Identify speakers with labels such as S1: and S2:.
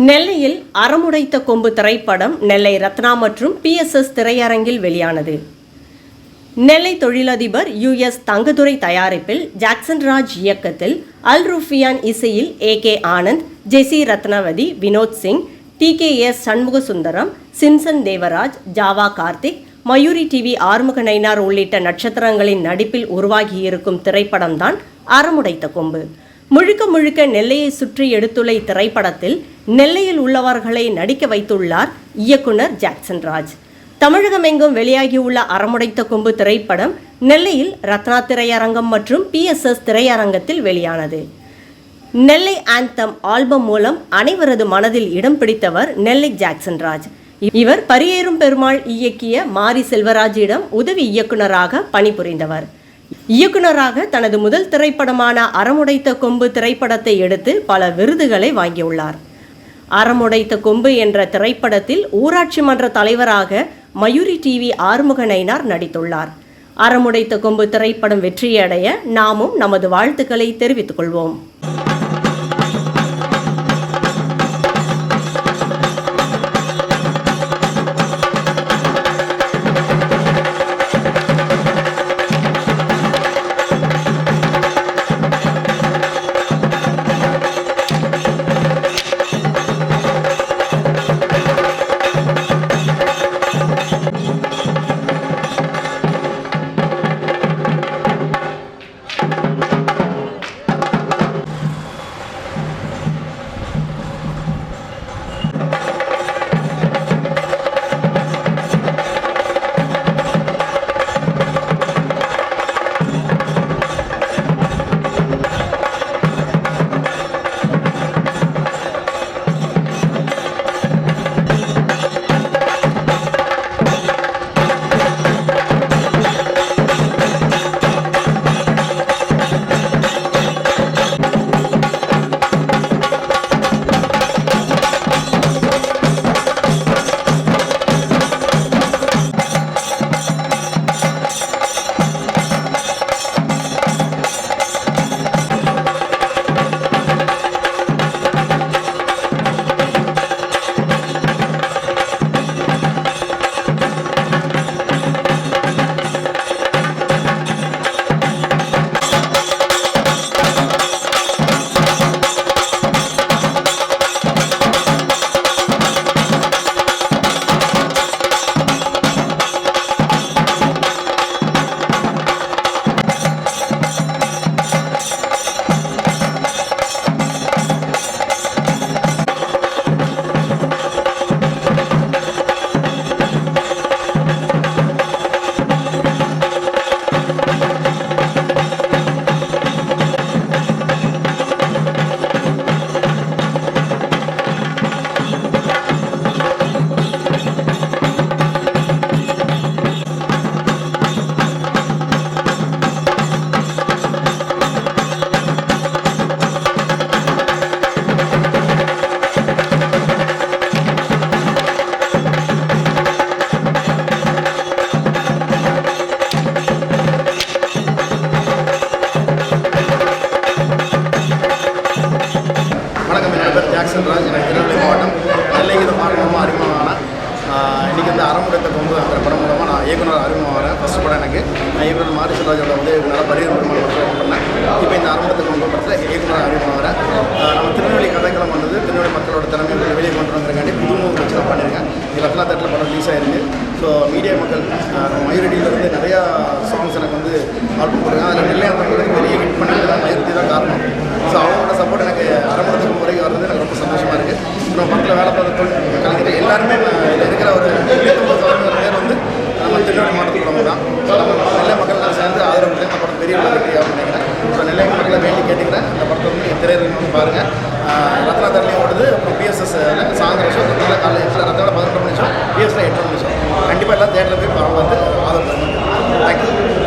S1: நெல்லையில் அறமுடைத்த கொம்பு திரைப்படம் நெல்லை ரத்னா மற்றும் PSS திரையரங்கில் வெளியானது. நெல்லை தொழிலதிபர் US தங்கதுரை தயாரிப்பில் ஜாக்சன் ராஜ் இயக்கத்தில் அல்ரூஃபியான் இசையில் AK Anand, Jessie Ratnavathi, Vinod Singh, TKS Shanmugasundaram, Simson Devaraj, Jawa Karthik, Mayuri TV Arumuga Nainar உள்ளிட்ட நட்சத்திரங்களின் நடிப்பில் உருவாகியிருக்கும் திரைப்படம்தான் அறமுடைத்த கொம்பு. முழுக்க முழுக்க நெல்லையை சுற்றி எடுத்துள்ள இத்திரைப்படத்தில் நெல்லையில் உள்ளவர்களை நடிக்க வைத்துள்ளார் இயக்குனர் ஜாக்சன் ராஜ். தமிழகமெங்கும் வெளியாகியுள்ள அறமுடைத்த கொம்பு திரைப்படம் நெல்லையில் ரத்னா திரையரங்கம் மற்றும் PSS திரையரங்கத்தில் வெளியானது. நெல்லை ஆந்தம் ஆல்பம் மூலம் அனைவரது மனதில் இடம் பிடித்தவர் நெல்லை ஜாக்சன் ராஜ். இவர் பரியேறும் பெருமாள் இயக்கிய மாரி செல்வராஜிடம் உதவி இயக்குனராக பணிபுரிந்தவர். இயக்குனராக தனது முதல் திரைப்படமான அறமுடைத்த கொம்பு திரைப்படத்தை எடுத்து பல விருதுகளை வாங்கியுள்ளார். அறமுடைத்த கொம்பு என்ற திரைப்படத்தில் ஊராட்சி மன்ற தலைவராக மயூரி டிவி ஆறுமுக நயினார் நடித்துள்ளார். அறமுடைத்த கொம்பு திரைப்படம் வெற்றியடைய நாமும் நமது வாழ்த்துக்களை தெரிவித்துக் கொள்வோம்.
S2: ஜாக்சன் ராஜ் எனக்கு திருநெல்வேலி மாவட்டம் நெல்லைக்கு இந்த மாவட்டமாக அறிமுகமான இன்றைக்கி வந்து அறமுடைத்த கொம்பு அந்த படம் மூலமாக நான் இயக்குனர் அறிமுகமாகிறேன். ஃபஸ்ட் படம் எனக்கு நான் இயக்குனர் மாரி செல்வராஜோட உதவினால பரியேறும் பெருமாள் படம் பண்ணேன். இப்போ இந்த அறமுடைத்த கொம்பு படத்தில் இயக்குனர் அறிமுகமாகிறேன். நம்ம திருநெல்வேலி கதைக்களம் வந்தது திருநெல்வேலி மக்களோட திறமையை வெளியே கொண்டு வந்துருக்காண்டி புதுமுக வச்சு தான் பண்ணியிருக்கேன். இது ரத்னா தேட்டரில் படம் ரிலீஸ் ஆகிருக்கு. ஸோ மீடியா மக்கள் மயூரிட்டியிலேருந்து நிறையா சாங்ஸ் எனக்கு வந்து ஆல்பம் கொடுங்க. அதில் நெல்லை அந்த பெரிய ஹிட் பண்ணிட்டு தான் மயூரிட்டி தான் காரணம். ஸோ அவங்களோட சப்போர்ட் எனக்கு அறமுடைத்த கொம்பு வரைக்கும் வர்றது எனக்கு ரொம்ப சந்தோஷமாக இருக்குது. நம்ம படத்தில் வேலை பார்த்த கலைஞர் எல்லாருமே இதில் இருக்கிற ஒரு 99,000 பேர் வந்து நம்ம திருநெல்வேலி மாவட்டத்தில் தான். ஸோ நம்ம நெல்லை மக்கள் சேர்ந்து ஆதரவு கொடுத்து அந்த படம் பெரிய வெற்றி ஆகும் நினைக்கிறேன். ஸோ நெல்லை மக்களை வேண்டி கேட்டுக்கிறேன். அந்த படத்தை வந்து திரையரங்கம் வந்து பாருங்கள். ரத்னா தேட்டர்லையும் ஓடுது. அப்புறம் PSS சாயந்தரம் ஷோ ரத்னா காலையில் ரத்னாவில் 11 மணி ஷோ, PSS 8 மணி ஷோ. கண்டிப்பாக எல்லாம் தேட்டரில் போய் படம் பார்த்து ஆதரவு பண்ணுங்க. தேங்க்யூ.